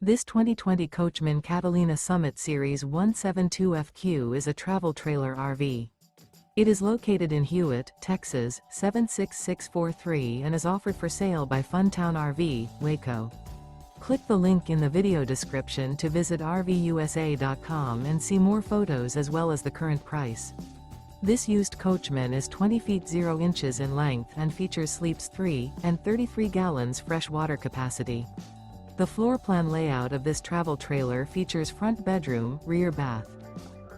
This 2020 Coachmen Catalina Summit Series 172FQ is a travel trailer RV. It is located in Hewitt, Texas, 76643 and is offered for sale by Funtown RV, Waco. Click the link in the video description to visit RVUSA.com and see more photos as well as the current price. This used Coachman is 20 feet 0 inches in length and features sleeps 3 and 33 gallons fresh water capacity. The floor plan layout of this travel trailer features front bedroom, rear bath.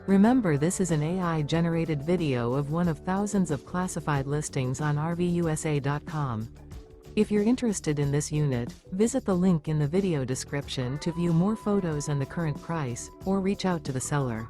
Remember, this is an AI-generated video of one of thousands of classified listings on RVUSA.com. If you're interested in this unit, visit the link in the video description to view more photos and the current price, or reach out to the seller.